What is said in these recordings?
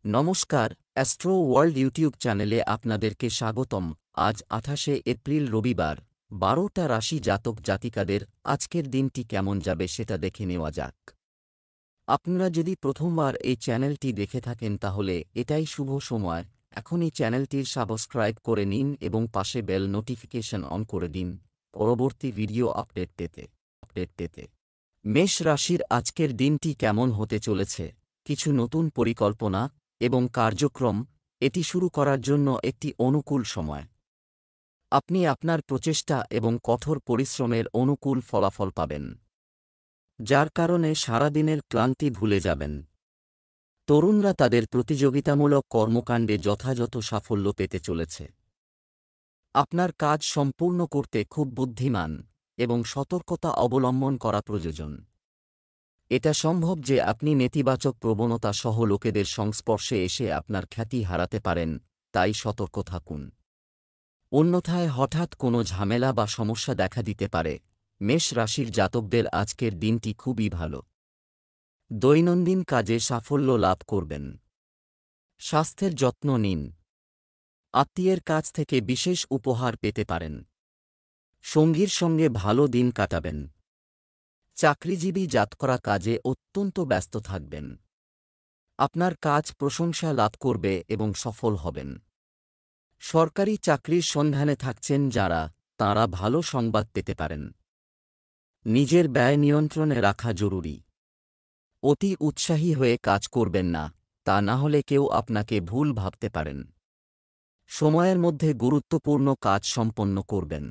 নমস্কার, astro world YouTube চ্যানেলে আপনাদেরকে স্বাগতম। আজ ২৮শে এপ্রিল রবিবার, ১২টা রাশি জাতক জাতিকাদের আজকের দিনটি কেমন যাবে সেটা দেখে নেওয়া যাক। আপনারা যদি প্রথমবার এই চ্যানেলটি দেখে থাকেন তাহলে এটাই শুভ সময়। এখনই চ্যানেলটির সাবস্ক্রাইব করে নিন এবং পাশে বেল নোটিফিকেশন অন করে দিন পরবর্তী ভিডিও আপডেট পেতে। মেষ রাশির আজকের দিনটি কেমন হতে চলেছে? কিছু নতুন পরিকল্পনা এবং কার্যক্রম এটি শুরু করার জন্য একটি অনুকূল সময়। আপনি আপনার প্রচেষ্টা এবং কঠোর পরিশ্রমের অনুকূল ফলাফল পাবেন, যার কারণে সারাদিনের ক্লান্তি ভুলে যাবেন। তরুণরা তাদের প্রতিযোগিতামূলক কর্মকাণ্ডে যথাযথ সাফল্য পেতে চলেছে। আপনার কাজ সম্পূর্ণ করতে খুব বুদ্ধিমান এবং সতর্কতা অবলম্বন করা প্রয়োজন। এটা সম্ভব যে আপনি নেতিবাচক প্রবণতা সহ লোকেদের সংস্পর্শে এসে আপনার খ্যাতি হারাতে পারেন, তাই সতর্ক থাকুন। অন্যথায় হঠাৎ কোনো ঝামেলা বা সমস্যা দেখা দিতে পারে। মেষ রাশির জাতকদের আজকের দিনটি খুবই ভালো। দৈনন্দিন কাজে সাফল্য লাভ করবেন। স্বাস্থ্যের যত্ন নিন। আত্মীয়ের কাছ থেকে বিশেষ উপহার পেতে পারেন। সঙ্গীর সঙ্গে ভালো দিন কাটাবেন। চাকরিজীবী জাতকরা কাজে অত্যন্ত ব্যস্ত থাকবেন। আপনার কাজ প্রশংসা লাভ করবে এবং সফল হবেন। সরকারি চাকরির সন্ধানে থাকছেন যারা, তাঁরা ভালো সংবাদ পেতে পারেন। নিজের ব্যয় নিয়ন্ত্রণে রাখা জরুরি। অতি উৎসাহী হয়ে কাজ করবেন না, তা না হলে কেউ আপনাকে ভুল ভাবতে পারেন। সময়ের মধ্যে গুরুত্বপূর্ণ কাজ সম্পন্ন করবেন।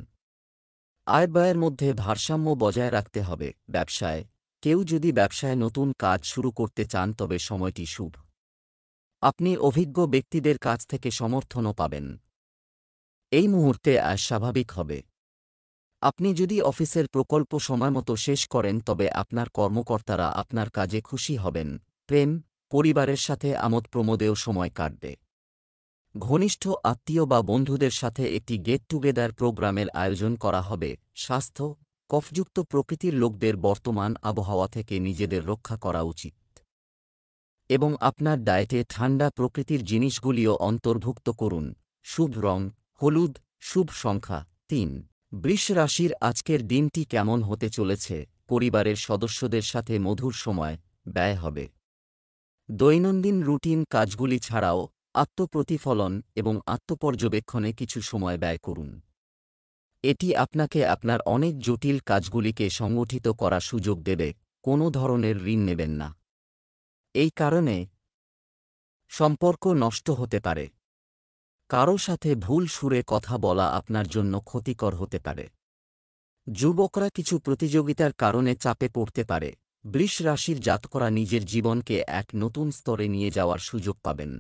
আয় ব্যয়ের মধ্যে ভারসাম্য বজায় রাখতে হবে। ব্যবসায় কেউ যদি ব্যবসায় নতুন কাজ শুরু করতে চান তবে সময়টি শুভ। আপনি অভিজ্ঞ ব্যক্তিদের কাছ থেকে সমর্থনও পাবেন। এই মুহূর্তে আয় স্বাভাবিক হবে। আপনি যদি অফিসের প্রকল্প সময়মতো শেষ করেন তবে আপনার কর্মকর্তারা আপনার কাজে খুশি হবেন। প্রেম, পরিবারের সাথে আমোদ প্রমোদেও সময় কাটবে। ঘনিষ্ঠ আত্মীয় বা বন্ধুদের সাথে একটি গেট টুগেদার প্রোগ্রামের আয়োজন করা হবে। স্বাস্থ্য, কফযুক্ত প্রকৃতির লোকদের বর্তমান আবহাওয়া থেকে নিজেদের রক্ষা করা উচিত এবং আপনার ডায়েটে ঠান্ডা প্রকৃতির জিনিসগুলিও অন্তর্ভুক্ত করুন। শুভ রং হলুদ, শুভ সংখ্যা ৩। বৃষ রাশির আজকের দিনটি কেমন হতে চলেছে? পরিবারের সদস্যদের সাথে মধুর সময় ব্যয় হবে। দৈনন্দিন রুটিন কাজগুলি ছাড়াও আত্মপ্রতিফলন এবং আত্মপর্যবেক্ষণে কিছু সময় ব্যয় করুন। এটি আপনাকে আপনার অনেক জটিল কাজগুলিকে সংগঠিত করার সুযোগ দেবে। কোনো ধরনের ঋণ নেবেন না। এই কারণে সম্পর্ক নষ্ট হতে পারে। কারো সাথে ভুল সুরে কথা বলা আপনার জন্য ক্ষতিকর হতে পারে। যুবকরা কিছু প্রতিযোগিতার কারণে চাপে পড়তে পারে। বৃষ রাশির জাতকরা নিজের জীবনকে এক নতুন স্তরে নিয়ে যাওয়ার সুযোগ পাবেন।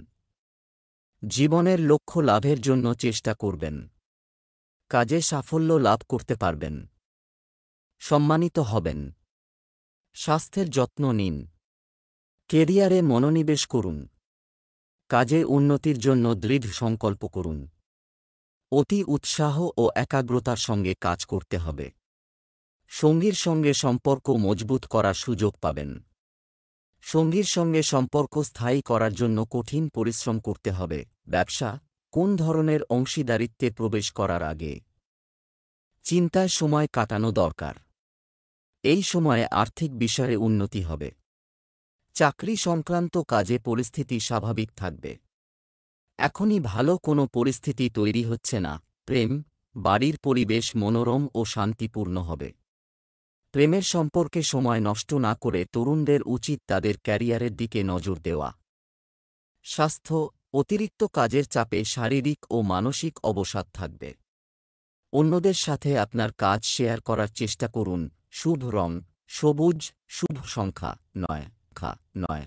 জীবনের লক্ষ্য লাভের জন্য চেষ্টা করবেন। কাজে সাফল্য লাভ করতে পারবেন। সম্মানিত হবেন। স্বাস্থ্যের যত্ন নিন। কেরিয়ারে মনোনিবেশ করুন। কাজে উন্নতির জন্য দৃঢ় সংকল্প করুন। অতি উৎসাহ ও একাগ্রতার সঙ্গে কাজ করতে হবে। সঙ্গীর সঙ্গে সম্পর্ক মজবুত করার সুযোগ পাবেন। সঙ্গীর সঙ্গে সম্পর্ক স্থায়ী করার জন্য কঠিন পরিশ্রম করতে হবে। ব্যবসা, কোন ধরনের অংশীদারিত্বে প্রবেশ করার আগে চিন্তায় সময় কাটানো দরকার। এই সময়ে আর্থিক বিষয়ে উন্নতি হবে। চাকরি সংক্রান্ত কাজে পরিস্থিতি স্বাভাবিক থাকবে। এখনই ভালো কোনো পরিস্থিতি তৈরি হচ্ছে না। প্রেম, বাড়ির পরিবেশ মনোরম ও শান্তিপূর্ণ হবে। প্রেমের সম্পর্কে সময় নষ্ট না করে তরুণদের উচিত তাদের ক্যারিয়ারের দিকে নজর দেওয়া। স্বাস্থ্য, অতিরিক্ত কাজের চাপে শারীরিক ও মানসিক অবসাদ থাকবে। অন্যদের সাথে আপনার কাজ শেয়ার করার চেষ্টা করুন। শুভ রং সবুজ, শুভ সংখ্যা ৯।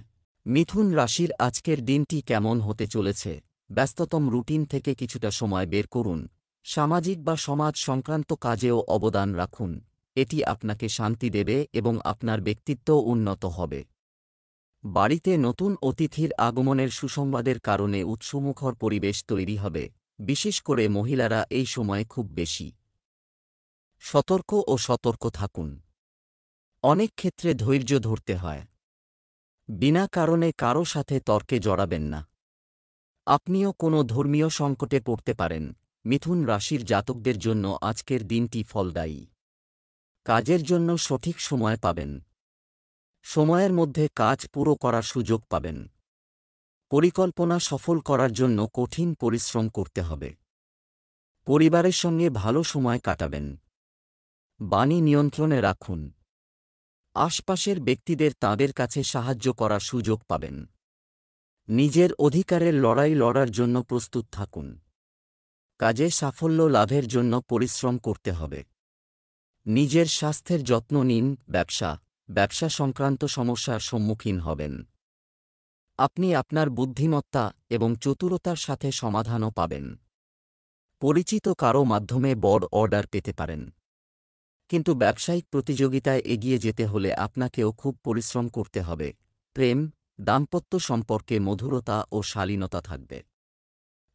মিথুন রাশির আজকের দিনটি কেমন হতে চলেছে? ব্যস্ততম রুটিন থেকে কিছুটা সময় বের করুন। সামাজিক বা সমাজ সংক্রান্ত কাজেও অবদান রাখুন। এটি আপনাকে শান্তি দেবে এবং আপনার ব্যক্তিত্বও উন্নত হবে। বাড়িতে নতুন অতিথির আগমনের সুসংবাদের কারণে উৎসমুখর পরিবেশ তৈরি হবে। বিশেষ করে মহিলারা এই সময়ে খুব বেশি সতর্ক থাকুন। অনেক ক্ষেত্রে ধৈর্য ধরতে হয়। বিনা কারণে কারো সাথে তর্কে জড়াবেন না। আপনিও কোনো ধর্মীয় সংকটে পড়তে পারেন। মিথুন রাশির জাতকদের জন্য আজকের দিনটি ফলদায়ী। কাজের জন্য সঠিক সময় পাবেন। সময়ের মধ্যে কাজ পুরো করার সুযোগ পাবেন। পরিকল্পনা সফল করার জন্য কঠিন পরিশ্রম করতে হবে। পরিবারের সঙ্গে ভালো সময় কাটাবেন। বাণী নিয়ন্ত্রণে রাখুন। আশপাশের ব্যক্তিদের তাঁদের কাছে সাহায্য করার সুযোগ পাবেন। নিজের অধিকারের লড়াই লড়ার জন্য প্রস্তুত থাকুন। কাজে সাফল্য লাভের জন্য পরিশ্রম করতে হবে। নিজের স্বাস্থ্যের যত্ন নিন। ব্যবসা সংক্রান্ত সমস্যার সম্মুখীন হবেন। আপনি আপনার বুদ্ধিমত্তা এবং চতুরতার সাথে সমাধানও পাবেন। পরিচিত কারও মাধ্যমে বড় অর্ডার পেতে পারেন। কিন্তু ব্যবসায়িক প্রতিযোগিতায় এগিয়ে যেতে হলে আপনাকেও খুব পরিশ্রম করতে হবে। প্রেম, দাম্পত্য সম্পর্কে মধুরতা ও শালীনতা থাকবে।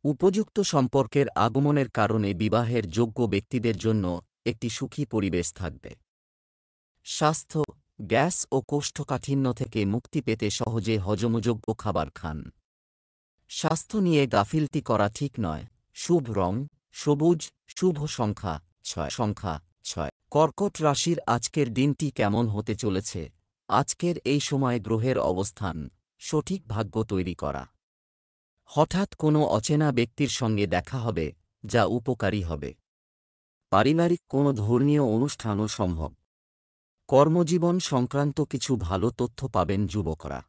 উপযুক্ত সম্পর্কের আগমনের কারণে বিবাহের যোগ্য ব্যক্তিদের জন্য একটি সুখী পরিবেশ থাকবে। স্বাস্থ্য, গ্যাস ও কোষ্ঠকাঠিন্য থেকে মুক্তি পেতে সহজে হজমযোগ্য খাবার খান। স্বাস্থ্য নিয়ে গাফিলতি করা ঠিক নয়। শুভ রং সবুজ। শুভ সংখ্যা 6। কর্কট রাশির আজকের দিনটি কেমন হতে চলেছে? আজকের এই সময় গ্রহের অবস্থান সঠিক ভাগ্য তৈরি করা। হঠাৎ কোনো অচেনা ব্যক্তির সঙ্গে দেখা হবে, যা উপকারী হবে। পারিবারিক কোনো ধর্মীয় অনুষ্ঠানও সম্ভব। কর্মজীবন সংক্রান্ত কিছু ভালো তথ্য পাবেন যুবকরা।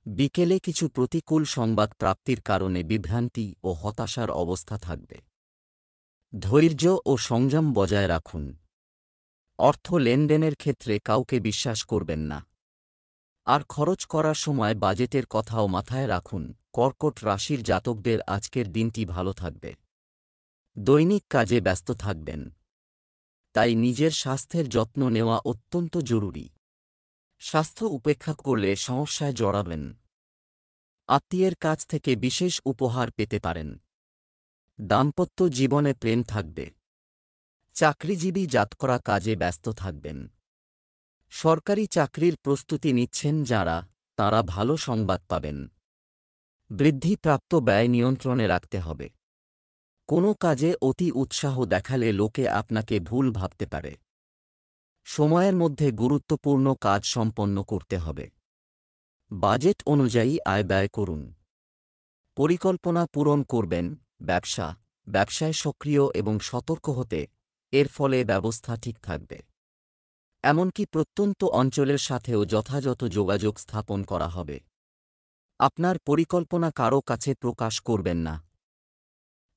বিকেলে কিছু প্রতিকূল সংবাদ প্রাপ্তির কারণে বিভ্রান্তি ও হতাশার অবস্থা থাকবে। ধৈর্য ও সংযম বজায় রাখুন। অর্থ লেনদেনের ক্ষেত্রে কাউকে বিশ্বাস করবেন না। আর খরচ করার সময় বাজেটের কথাও মাথায় রাখুন। কর্কট রাশির জাতকদের আজকের দিনটি ভালো থাকবে। দৈনিক কাজে ব্যস্ত থাকবেন। তাই নিজের স্বাস্থ্যের যত্ন নেওয়া অত্যন্ত জরুরি। স্বাস্থ্য উপেক্ষা করলে সমস্যায় জড়াবেন। আত্মীয়ের কাছ থেকে বিশেষ উপহার পেতে পারেন। দাম্পত্য জীবনে প্রেম থাকবে। চাকরিজীবী জাতকরা কাজে ব্যস্ত থাকবেন। সরকারি চাকরির প্রস্তুতি নিচ্ছেন যাঁরা, তাঁরা ভালো সংবাদ পাবেন। বৃদ্ধিপ্রাপ্ত ব্যয় নিয়ন্ত্রণে রাখতে হবে। কোনো কাজে অতি উৎসাহ দেখালে লোকে আপনাকে ভুল ভাবতে পারে। সময়ের মধ্যে গুরুত্বপূর্ণ কাজ সম্পন্ন করতে হবে। বাজেট অনুযায়ী আয় ব্যয় করুন। পরিকল্পনা পূরণ করবেন। ব্যবসায় সক্রিয় এবং সতর্ক হতে, এর ফলে ব্যবস্থা ঠিক থাকবে। এমনকি প্রত্যন্ত অঞ্চলের সাথেও যথাযথ যোগাযোগ স্থাপন করা হবে। আপনার পরিকল্পনা কারও কাছে প্রকাশ করবেন না,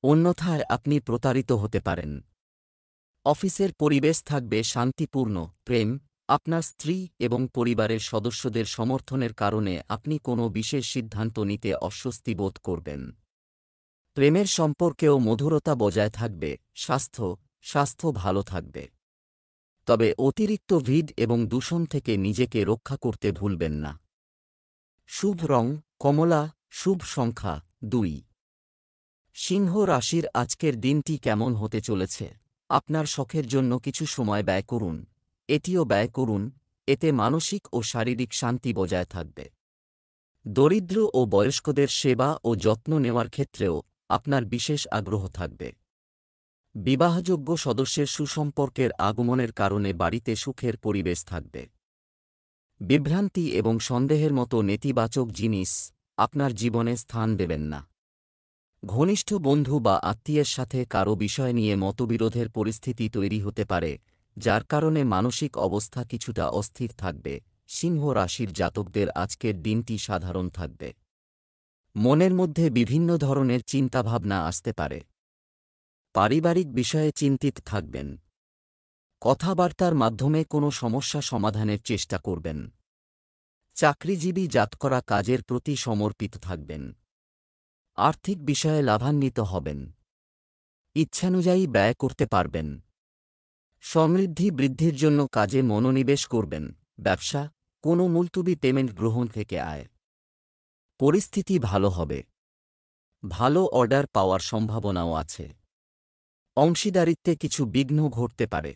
অন্যথায় আপনি প্রতারিত হতে পারেন। অফিসের পরিবেশ থাকবে শান্তিপূর্ণ। প্রেম, আপনার স্ত্রী এবং পরিবারের সদস্যদের সমর্থনের কারণে আপনি কোনো বিশেষ সিদ্ধান্ত নিতে অস্বস্তি বোধ করবেন। প্রেমের সম্পর্কেও মধুরতা বজায় থাকবে। স্বাস্থ্য ভালো থাকবে। তবে অতিরিক্ত ভিড় এবং দূষণ থেকে নিজেকে রক্ষা করতে ভুলবেন না। শুভ রং কমলা। শুভ সংখ্যা 2। সিংহ রাশির আজকের দিনটি কেমন হতে চলেছে? আপনার শখের জন্য কিছু সময় ব্যয় করুন। এটিও ব্যয় করুন, এতে মানসিক ও শারীরিক শান্তি বজায় থাকবে। দরিদ্র ও বয়স্কদের সেবা ও যত্ন নেওয়ার ক্ষেত্রেও আপনার বিশেষ আগ্রহ থাকবে। বিবাহযোগ্য সদস্যের সুসম্পর্কের আগমনের কারণে বাড়িতে সুখের পরিবেশ থাকবে। বিভ্রান্তি এবং সন্দেহের মতো নেতিবাচক জিনিস আপনার জীবনে স্থান দেবেন না। ঘনিষ্ঠ বন্ধু বা আত্মীয়ের সাথে কারও বিষয় নিয়ে মতবিরোধের পরিস্থিতি তৈরি হতে পারে, যার কারণে মানসিক অবস্থা কিছুটা অস্থির থাকবে। সিংহ রাশির জাতকদের আজকের দিনটি সাধারণ থাকবে। মনের মধ্যে বিভিন্ন ধরনের চিন্তাভাবনা আসতে পারে। পারিবারিক বিষয়ে চিন্তিত থাকবেন। কথাবার্তার মাধ্যমে কোনো সমস্যা সমাধানের চেষ্টা করবেন। চাকরিজীবী জাতকরা কাজের প্রতি সমর্পিত থাকবেন। আর্থিক বিষয়ে লাভান্বিত হবেন। ইচ্ছানুযায়ী ব্যয় করতে পারবেন। সমৃদ্ধি বৃদ্ধির জন্য কাজে মনোনিবেশ করবেন। ব্যবসা, কোনো মুলতুবি পেমেন্ট গ্রহণ থেকে আয়। পরিস্থিতি ভালো হবে। ভালো অর্ডার পাওয়ার সম্ভাবনাও আছে। অংশীদারিত্বে কিছু বিঘ্ন ঘটতে পারে।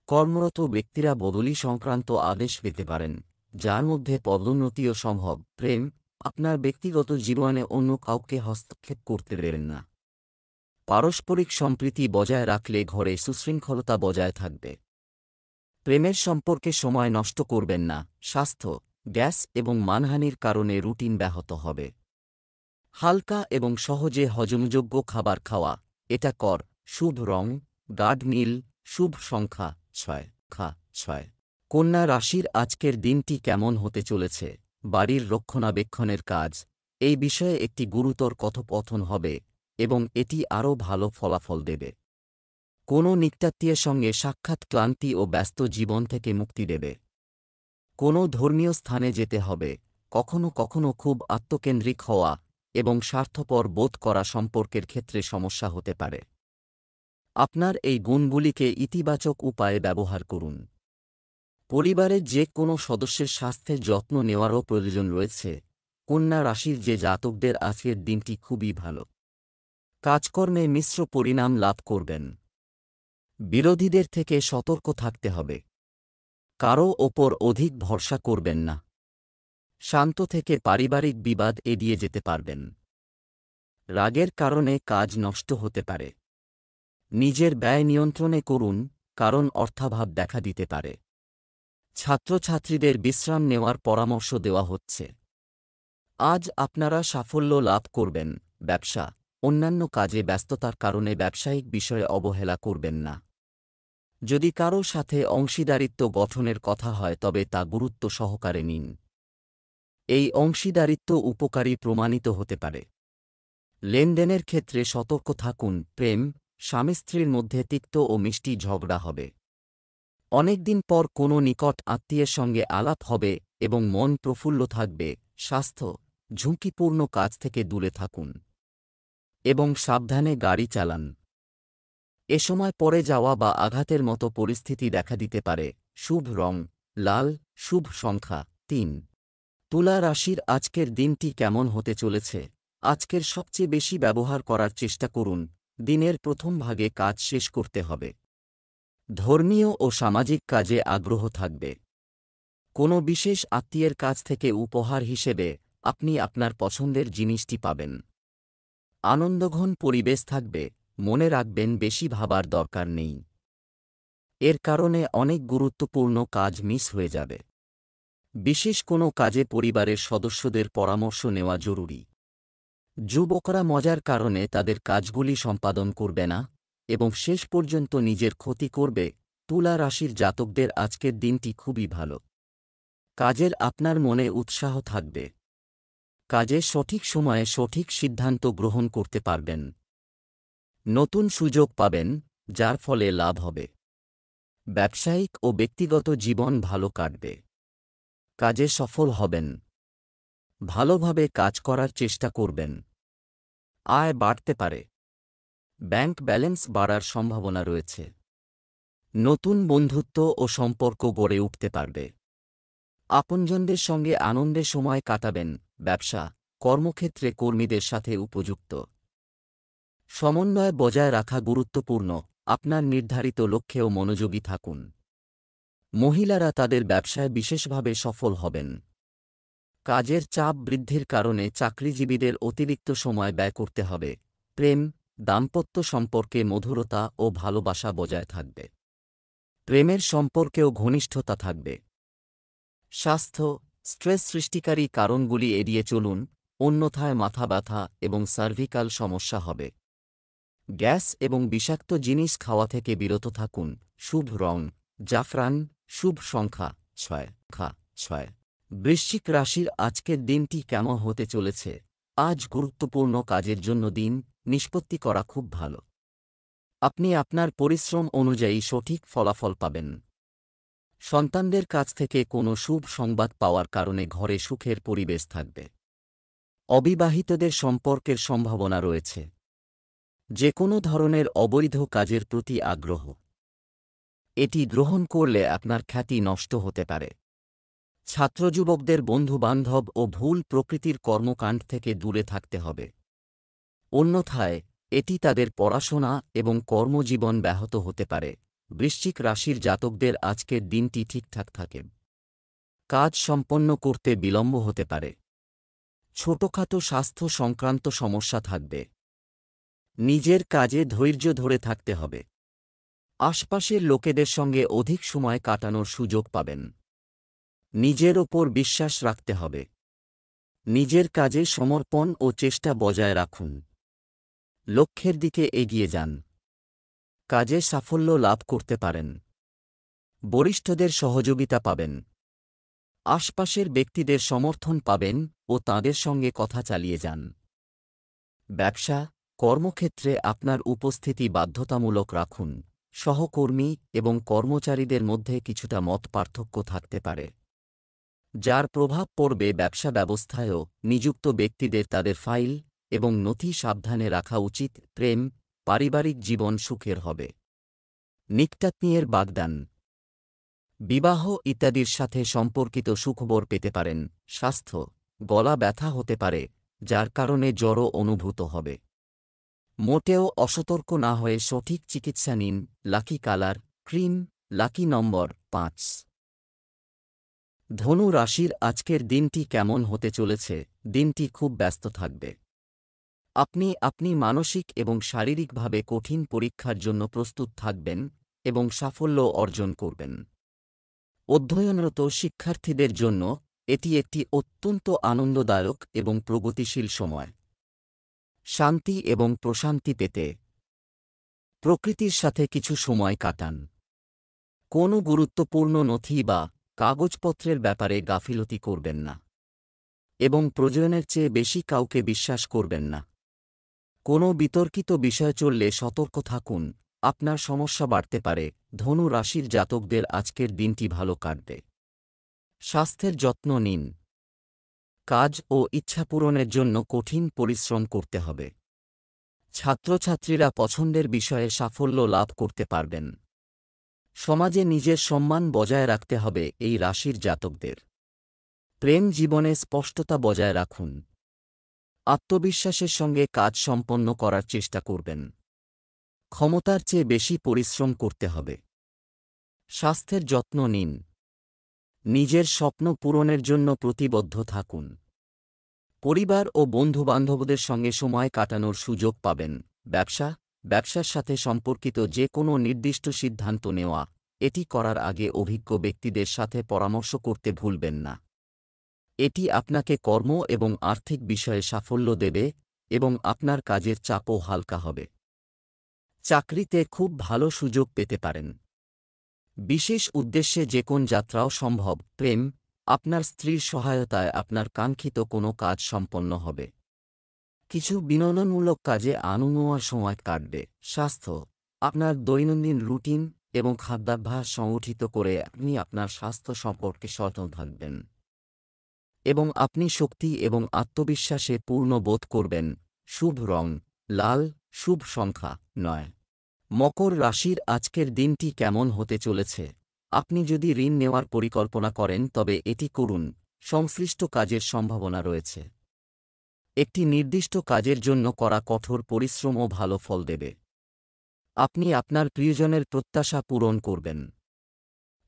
কর্মরত ব্যক্তিরা বদলি সংক্রান্ত আদেশ পেতে পারেন, যার মধ্যে পদোন্নতিও সম্ভব। প্রেম, আপনার ব্যক্তিগত জীবনে অন্য কাউকে হস্তক্ষেপ করতে দেবেন না। পারস্পরিক সম্প্রীতি বজায় রাখলে ঘরে সুশৃঙ্খলতা বজায় থাকবে। প্রেমের সম্পর্কে সময় নষ্ট করবেন না। স্বাস্থ্য, গ্যাস এবং মানহানির কারণে রুটিন ব্যাহত হবে। হালকা এবং সহজে হজমযোগ্য খাবার খাওয়া, এটা কর। শুভ রং গাঢ় নীল। শুভ সংখ্যা 6। কন্যা রাশির আজকের দিনটি কেমন হতে চলেছে? বাড়ির রক্ষণাবেক্ষণের কাজ, এই বিষয়ে একটি গুরুতর কথোপকথন হবে এবং এটি আরও ভালো ফলাফল দেবে। কোনো নিকটাত্মীয়ের সঙ্গে সাক্ষাৎ ক্লান্তি ও ব্যস্ত জীবন থেকে মুক্তি দেবে। কোনো ধর্মীয় স্থানে যেতে হবে। কখনো কখনো খুব আত্মকেন্দ্রিক হওয়া এবং স্বার্থপর বোধ করা সম্পর্কের ক্ষেত্রে সমস্যা হতে পারে। আপনার এই গুণগুলিকে ইতিবাচক উপায়ে ব্যবহার করুন। পরিবারের যে কোনো সদস্যের স্বাস্থ্যের যত্ন নেওয়ারও প্রয়োজন রয়েছে। কন্যা রাশির যে জাতকদের আজকের দিনটি খুবই ভালো। কাজকর্মে মিশ্র পরিণাম লাভ করবেন। বিরোধীদের থেকে সতর্ক থাকতে হবে। কারও ওপর অধিক ভরসা করবেন না। শান্ত থেকে পারিবারিক বিবাদ এড়িয়ে যেতে পারবেন। রাগের কারণে কাজ নষ্ট হতে পারে। নিজের ব্যয় নিয়ন্ত্রণে করুন, কারণ অর্থাভাব দেখা দিতে পারে। ছাত্রছাত্রীদের বিশ্রাম নেওয়ার পরামর্শ দেওয়া হচ্ছে। আজ আপনারা সাফল্য লাভ করবেন। ব্যবসা, অন্যান্য কাজে ব্যস্ততার কারণে ব্যবসায়িক বিষয়ে অবহেলা করবেন না। যদি কারও সাথে অংশীদারিত্ব গঠনের কথা হয় তবে তা গুরুত্ব সহকারে নিন। এই অংশীদারিত্ব উপকারী প্রমাণিত হতে পারে। লেনদেনের ক্ষেত্রে সতর্ক থাকুন। প্রেম, স্বামী স্ত্রীর মধ্যে তিক্ত ও মিষ্টি ঝগড়া হবে। অনেকদিন পর কোনো নিকট আত্মীয়ের সঙ্গে আলাপ হবে এবং মন প্রফুল্ল থাকবে। স্বাস্থ্য, ঝুঁকিপূর্ণ কাজ থেকে দূরে থাকুন এবং সাবধানে গাড়ি চালান। এ সময় পড়ে যাওয়া বা আঘাতের মতো পরিস্থিতি দেখা দিতে পারে। শুভ রং লাল। শুভ সংখ্যা 3। তুলা রাশির আজকের দিনটি কেমন হতে চলেছে? আজকের সবচেয়ে বেশি ব্যবহার করার চেষ্টা করুন। দিনের প্রথম ভাগে কাজ শেষ করতে হবে। ধর্মীয় ও সামাজিক কাজে আগ্রহ থাকবে। কোনো বিশেষ আত্মীয়ের কাছ থেকে উপহার হিসেবে আপনি আপনার পছন্দের জিনিসটি পাবেন। আনন্দঘন পরিবেশ থাকবে। মনে রাখবেন, বেশি ভাবার দরকার নেই। এর কারণে অনেক গুরুত্বপূর্ণ কাজ মিস হয়ে যাবে। বিশেষ কোনো কাজে পরিবারের সদস্যদের পরামর্শ নেওয়া জরুরি। যুবকরা মজার কারণে তাদের কাজগুলি সম্পাদন করবে না এবং শেষ পর্যন্ত নিজের ক্ষতি করবে। তুলা রাশির জাতকদের আজকের দিনটি খুবই ভালো। কাজের আপনার মনে উৎসাহ থাকবে। কাজে সঠিক সময়ে সঠিক সিদ্ধান্ত গ্রহণ করতে পারবেন। নতুন সুযোগ পাবেন, যার ফলে লাভ হবে। ব্যবসায়িক ও ব্যক্তিগত জীবন ভালো কাটবে। কাজে সফল হবেন। ভালোভাবে কাজ করার চেষ্টা করবেন। আয় বাড়তে পারে। ব্যাংক ব্যালেন্স বাড়ার সম্ভাবনা রয়েছে। নতুন বন্ধুত্ব ও সম্পর্ক গড়ে উঠতে পারবে। আপনজনদের সঙ্গে আনন্দে সময় কাটাবেন। ব্যবসা, কর্মক্ষেত্রে কর্মীদের সাথে উপযুক্ত সমন্বয় বজায় রাখা গুরুত্বপূর্ণ। আপনার নির্ধারিত লক্ষ্যেও মনোযোগী থাকুন। মহিলারা তাদের ব্যবসায় বিশেষভাবে সফল হবেন। কাজের চাপ বৃদ্ধির কারণে চাকরিজীবীদের অতিরিক্ত সময় ব্যয় করতে হবে। প্রেম, দাম্পত্য সম্পর্কে মধুরতা ও ভালোবাসা বজায় থাকবে। প্রেমের সম্পর্কেও ঘনিষ্ঠতা থাকবে। স্বাস্থ্য, স্ট্রেস সৃষ্টিকারী কারণগুলি এড়িয়ে চলুন, অন্যথায় মাথা ব্যথা এবং সার্ভিক্যাল সমস্যা হবে। গ্যাস এবং বিষাক্ত জিনিস খাওয়া থেকে বিরত থাকুন। শুভ রং জাফরান। শুভ সংখ্যা 6। বৃশ্চিক রাশির আজকের দিনটি কেমন হতে চলেছে? আজ গুরুত্বপূর্ণ কাজের জন্য দিন নিষ্পত্তি করা খুব ভালো। আপনি আপনার পরিশ্রম অনুযায়ী সঠিক ফলাফল পাবেন। সন্তানদের কাছ থেকে কোনো শুভ সংবাদ পাওয়ার কারণে ঘরে সুখের পরিবেশ থাকবে। অবিবাহিতদের সম্পর্কের সম্ভাবনা রয়েছে। যে কোনো ধরনের অবৈধ কাজের প্রতি আগ্রহ, এটি গ্রহণ করলে আপনার খ্যাতি নষ্ট হতে পারে। ছাত্রযুবকদের বন্ধুবান্ধব ও ভুল প্রকৃতির কর্মকাণ্ড থেকে দূরে থাকতে হবে। অন্যথায় এটি তাদের পড়াশোনা এবং কর্মজীবন ব্যাহত হতে পারে। বৃশ্চিক রাশির জাতকদের আজকের দিনটি ঠিকঠাক থাকে। কাজ সম্পন্ন করতে বিলম্ব হতে পারে। ছোটখাটো স্বাস্থ্য সংক্রান্ত সমস্যা থাকবে। নিজের কাজে ধৈর্য ধরে থাকতে হবে। আশপাশের লোকেদের সঙ্গে অধিক সময় কাটানোর সুযোগ পাবেন। নিজের ওপর বিশ্বাস রাখতে হবে। নিজের কাজে সমর্পণ ও চেষ্টা বজায় রাখুন। লক্ষ্যের দিকে এগিয়ে যান। কাজে সাফল্য লাভ করতে পারেন। বরিষ্ঠদের সহযোগিতা পাবেন। আশপাশের ব্যক্তিদের সমর্থন পাবেন ও তাঁদের সঙ্গে কথা চালিয়ে যান। ব্যবসা, কর্মক্ষেত্রে আপনার উপস্থিতি বাধ্যতামূলক রাখুন। সহকর্মী এবং কর্মচারীদের মধ্যে কিছুটা মতপার্থক্য থাকতে পারে, যার প্রভাব পড়বে ব্যবসা ব্যবস্থায়ও। নিযুক্ত ব্যক্তিদের তাদের ফাইল এবং নথি সাবধানে রাখা উচিত। প্রেম, পারিবারিক জীবন সুখের হবে। নিকটাত্মীয়ের বাগদান, বিবাহ ইত্যাদির সাথে সম্পর্কিত সুখবর পেতে পারেন। স্বাস্থ্য, গলা ব্যথা হতে পারে, যার কারণে জ্বরও অনুভূত হবে। মোটেও অসতর্ক না হয়ে সঠিক চিকিৎসা নিন। লাকি কালার, ক্রিম, লাকি নম্বর 5। ধনু রাশির আজকের দিনটি কেমন হতে চলেছে? দিনটি খুব ব্যস্ত থাকবে। আপনি মানসিক এবং শারীরিকভাবে কঠিন পরীক্ষার জন্য প্রস্তুত থাকবেন এবং সাফল্য অর্জন করবেন। অধ্যয়নরত শিক্ষার্থীদের জন্য এটি একটি অত্যন্ত আনন্দদায়ক এবং প্রগতিশীল সময়। শান্তি এবং প্রশান্তি পেতে প্রকৃতির সাথে কিছু সময় কাটান। কোনো গুরুত্বপূর্ণ নথি বা কাগজপত্রের ব্যাপারে গাফিলতি করবেন না এবং প্রয়োজনের চেয়ে বেশি কাউকে বিশ্বাস করবেন না। কোনো বিতর্কিত বিষয় চললে সতর্ক থাকুন, আপনার সমস্যা বাড়তে পারে। ধনু রাশির জাতকদের আজকের দিনটি ভালো কাটবে। স্বাস্থ্যের যত্ন নিন। কাজ ও ইচ্ছা পূরণের জন্য কঠিন পরিশ্রম করতে হবে। ছাত্রছাত্রীরা পছন্দের বিষয়ে সাফল্য লাভ করতে পারবেন। সমাজে নিজের সম্মান বজায় রাখতে হবে এই রাশির জাতকদের। প্রেম জীবনে স্পষ্টতা বজায় রাখুন। আত্মবিশ্বাসের সঙ্গে কাজ সম্পন্ন করার চেষ্টা করবেন। ক্ষমতার চেয়ে বেশি পরিশ্রম করতে হবে। স্বাস্থ্যের যত্ন নিন। নিজের স্বপ্ন পূরণের জন্য প্রতিবদ্ধ থাকুন। পরিবার ও বন্ধুবান্ধবদের সঙ্গে সময় কাটানোর সুযোগ পাবেন। ব্যবসার সাথে সম্পর্কিত যে কোনো নির্দিষ্ট সিদ্ধান্ত নেওয়া, এটি করার আগে অভিজ্ঞ ব্যক্তিদের সাথে পরামর্শ করতে ভুলবেন না। এটি আপনাকে কর্ম এবং আর্থিক বিষয়ে সাফল্য দেবে এবং আপনার কাজের চাপও হালকা হবে। চাকরিতে খুব ভালো সুযোগ পেতে পারেন। বিশেষ উদ্দেশ্যে যে কোন যাত্রাও সম্ভব। প্রেম, আপনার স্ত্রীর সহায়তায় আপনার কাঙ্ক্ষিত কোনো কাজ সম্পন্ন হবে। কিছু বিনোদনমূলক কাজে আনন্দময় সময় কাটবে। স্বাস্থ্য, আপনার দৈনন্দিন রুটিন এবং খাদ্যাভ্যাস সংগঠিত করে আপনি আপনার স্বাস্থ্য সম্পর্কে সচেতন থাকবেন এবং আপনি শক্তি এবং আত্মবিশ্বাসে পূর্ণ বোধ করবেন। শুভ রং লাল, শুভ সংখ্যা 9। মকর রাশির আজকের দিনটি কেমন হতে চলেছে? আপনি যদি ঋণ নেওয়ার পরিকল্পনা করেন তবে এটি করুন। সংশ্লিষ্ট কাজের সম্ভাবনা রয়েছে। একটি নির্দিষ্ট কাজের জন্য করা কঠোর পরিশ্রমও ভালো ফল দেবে। আপনি আপনার প্রিয়জনের প্রত্যাশা পূরণ করবেন।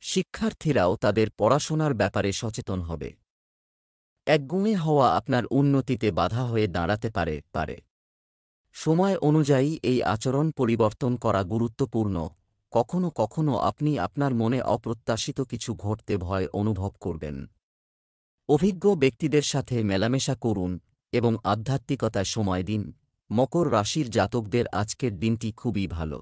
শিক্ষার্থীরাও তাদের পড়াশোনার ব্যাপারে সচেতন হবে। একগুঁয়ে হওয়া আপনার উন্নতিতে বাধা হয়ে দাঁড়াতে পারে। সময় অনুযায়ী এই আচরণ পরিবর্তন করা গুরুত্বপূর্ণ। কখনো কখনো আপনি আপনার মনে অপ্রত্যাশিত কিছু ঘটতে ভয় অনুভব করবেন। অভিজ্ঞ ব্যক্তিদের সাথে মেলামেশা করুন এবং আধ্যাত্মিকতায় সময় দিন। মকর রাশির জাতকদের আজকের দিনটি খুবই ভালো।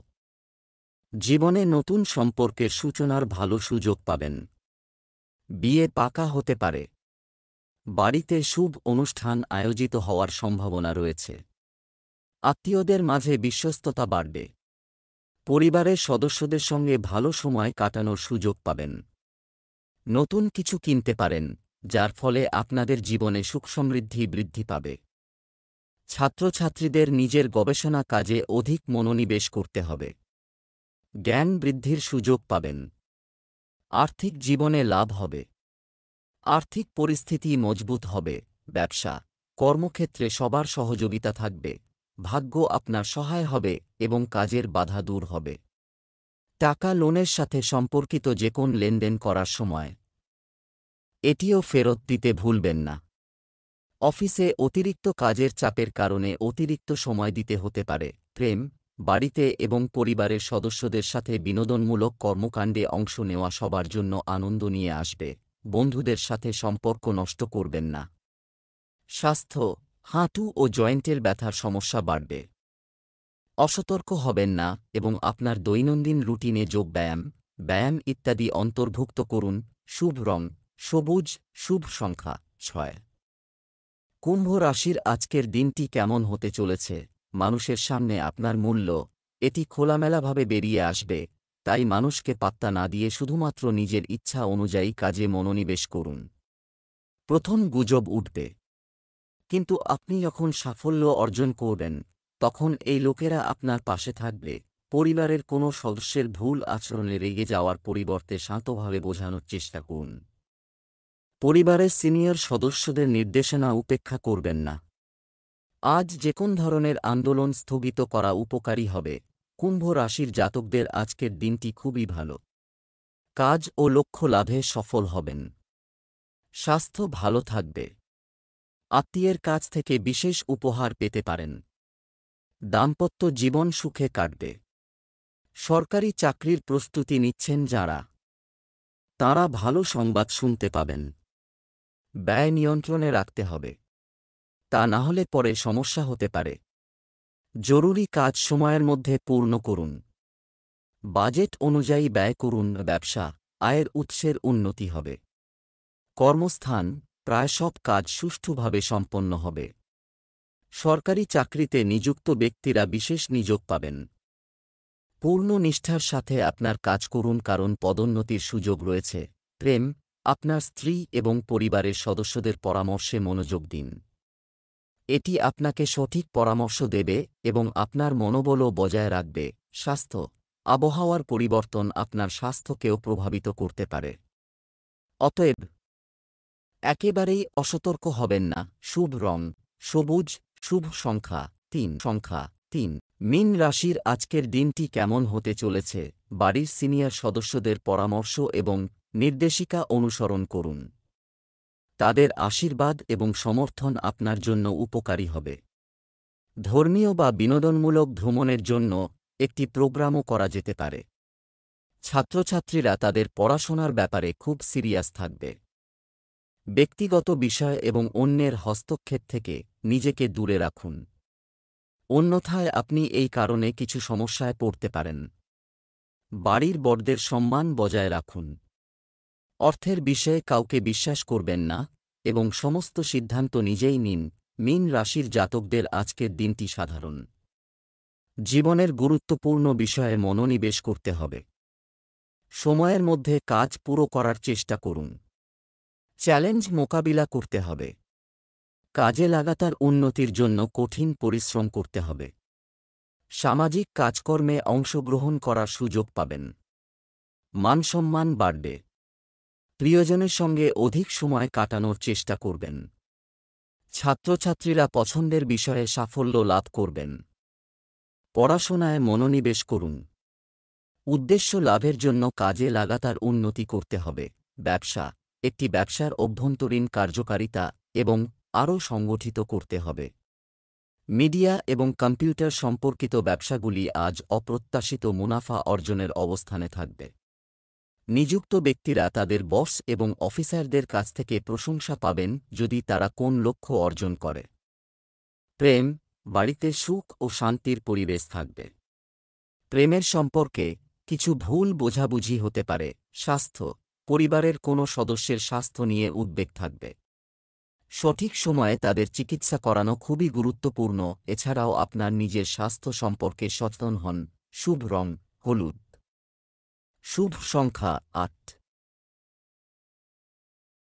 জীবনে নতুন সম্পর্কের সূচনার ভালো সুযোগ পাবেন। বিয়ে পাকা হতে পারে। বাড়িতে শুভ অনুষ্ঠান আয়োজিত হওয়ার সম্ভাবনা রয়েছে। আত্মীয়দের মাঝে বিশ্বস্ততা বাড়বে। পরিবারের সদস্যদের সঙ্গে ভালো সময় কাটানোর সুযোগ পাবেন। নতুন কিছু কিনতে পারেন, যার ফলে আপনাদের জীবনে সুখ সমৃদ্ধি বৃদ্ধি পাবে। ছাত্রছাত্রীদের নিজের গবেষণা কাজে অধিক মনোনিবেশ করতে হবে। জ্ঞান বৃদ্ধির সুযোগ পাবেন। আর্থিক জীবনে লাভ হবে। আর্থিক পরিস্থিতি মজবুত হবে। ব্যবসা, কর্মক্ষেত্রে সবার সহযোগিতা থাকবে। ভাগ্য আপনার সহায় হবে এবং কাজের বাধা দূর হবে। টাকা লোনের সাথে সম্পর্কিত যে কোন লেনদেন করার সময় এটিও ফেরত দিতে ভুলবেন না। অফিসে অতিরিক্ত কাজের চাপের কারণে অতিরিক্ত সময় দিতে হতে পারে। প্রেম, বাড়িতে এবং পরিবারের সদস্যদের সাথে বিনোদনমূলক কর্মকাণ্ডে অংশ নেওয়া সবার জন্য আনন্দ নিয়ে আসবে। বন্ধুদের সাথে সম্পর্ক নষ্ট করবেন না। স্বাস্থ্য, হাঁটু ও জয়েন্টের ব্যথার সমস্যা বাড়বে। অসতর্ক হবেন না এবং আপনার দৈনন্দিন রুটিনে ব্যায়াম ইত্যাদি অন্তর্ভুক্ত করুন। শুভ রং সবুজ, শুভ সংখ্যা 6। কুম্ভ রাশির আজকের দিনটি কেমন হতে চলেছে? মানুষের সামনে আপনার মূল্য, এটি খোলামেলাভাবে বেরিয়ে আসবে, তাই মানুষকে পাত্তা না দিয়ে শুধুমাত্র নিজের ইচ্ছা অনুযায়ী কাজে মনোনিবেশ করুন। প্রথম গুজব উঠবে, কিন্তু আপনি যখন সাফল্য অর্জন করবেন তখন এই লোকেরা আপনার পাশে থাকবে। পরিবারের কোনো সদস্যের ভুল আচরণে রেগে যাওয়ার পরিবর্তে শান্তভাবে বোঝানোর চেষ্টা করুন। পরিবারের সিনিয়র সদস্যদের নির্দেশনা উপেক্ষা করবেন না। আজ যেকোন ধরনের আন্দোলন স্থগিত করা উপকারী হবে। কুম্ভ রাশির জাতকদের আজকের দিনটি খুবই ভালো। কাজ ও লক্ষ্য লাভে সফল হবেন। স্বাস্থ্য ভালো থাকবে। আত্মীয়ের কাছ থেকে বিশেষ উপহার পেতে পারেন। দাম্পত্য জীবন সুখে কাটবে। সরকারি চাকরির প্রস্তুতি নিচ্ছেন যাঁরা, তাঁরা ভালো সংবাদ শুনতে পাবেন। ব্যয় নিয়ন্ত্রণে রাখতে হবে, তা না হলে পরে সমস্যা হতে পারে। জরুরি কাজ সময়ের মধ্যে পূর্ণ করুন। বাজেট অনুযায়ী ব্যয় করুন। ব্যবসা, আয়ের উৎসের উন্নতি হবে। কর্মস্থান, প্রায় সব কাজ সুষ্ঠুভাবে সম্পন্ন হবে। সরকারি চাকরিতে নিযুক্ত ব্যক্তিরা বিশেষ নিযোগ পাবেন। পূর্ণ নিষ্ঠার সাথে আপনার কাজ করুন, কারণ পদোন্নতির সুযোগ রয়েছে। প্রেম, আপনার স্ত্রী এবং পরিবারের সদস্যদের পরামর্শে মনোযোগ দিন। এটি আপনাকে সঠিক পরামর্শ দেবে এবং আপনার মনোবলও বজায় রাখবে। স্বাস্থ্য, আবহাওয়ার পরিবর্তন আপনার স্বাস্থ্যকেও প্রভাবিত করতে পারে। অতএব একেবারেই অসতর্ক হবেন না। শুভ রং সবুজ, শুভ সংখ্যা 3। মীন রাশির আজকের দিনটি কেমন হতে চলেছে? বাড়ির সিনিয়র সদস্যদের পরামর্শ এবং নির্দেশিকা অনুসরণ করুন। তাদের আশীর্বাদ এবং সমর্থন আপনার জন্য উপকারী হবে। ধর্মীয় বা বিনোদনমূলক ভ্রমণের জন্য একটি প্রোগ্রামও করা যেতে পারে। ছাত্রছাত্রীরা তাদের পড়াশোনার ব্যাপারে খুব সিরিয়াস থাকবে। ব্যক্তিগত বিষয় এবং অন্যের হস্তক্ষেপ থেকে নিজেকে দূরে রাখুন, অন্যথায় আপনি এই কারণে কিছু সমস্যায় পড়তে পারেন। বাড়ির বড়দের সম্মান বজায় রাখুন। অর্থের বিষয়ে কাউকে বিশ্বাস করবেন না এবং সমস্ত সিদ্ধান্ত নিজেই নিন। মীন রাশির জাতকদের আজকের দিনটি সাধারণ। জীবনের গুরুত্বপূর্ণ বিষয়ে মনোনিবেশ করতে হবে। সময়ের মধ্যে কাজ পুরো করার চেষ্টা করুন। চ্যালেঞ্জ মোকাবিলা করতে হবে। কাজে লাগাতার উন্নতির জন্য কঠিন পরিশ্রম করতে হবে। সামাজিক কাজকর্মে অংশগ্রহণ করার সুযোগ পাবেন। মানসম্মান বাড়বে। প্রিয়জনের সঙ্গে অধিক সময় কাটানোর চেষ্টা করবেন। ছাত্রছাত্রীরা পছন্দের বিষয়ে সাফল্য লাভ করবেন। পড়াশোনায় মনোনিবেশ করুন। উদ্দেশ্য লাভের জন্য কাজে লাগাতার উন্নতি করতে হবে। ব্যবসা, একটি ব্যবসার অভ্যন্তরীণ কার্যকারিতা এবং আরও সংগঠিত করতে হবে। মিডিয়া এবং কম্পিউটার সম্পর্কিত ব্যবসাগুলি আজ অপ্রত্যাশিত মুনাফা অর্জনের অবস্থানে থাকবে। নিযুক্ত ব্যক্তিরা তাদের বস এবং অফিসারদের কাছ থেকে প্রশংসা পাবেন যদি তারা কোন লক্ষ্য অর্জন করে। প্রেম, বাড়িতে সুখ ও শান্তির পরিবেশ থাকবে। প্রেমের সম্পর্কে কিছু ভুল বোঝাবুঝি হতে পারে। স্বাস্থ্য, পরিবারের কোনো সদস্যের স্বাস্থ্য নিয়ে উদ্বেগ থাকবে। সঠিক সময়ে তাদের চিকিৎসা করানো খুবই গুরুত্বপূর্ণ। এছাড়াও আপনার নিজের স্বাস্থ্য সম্পর্কে সচেতন হন। শুভ রং হলুদ, শুভ সংখ্যা 8।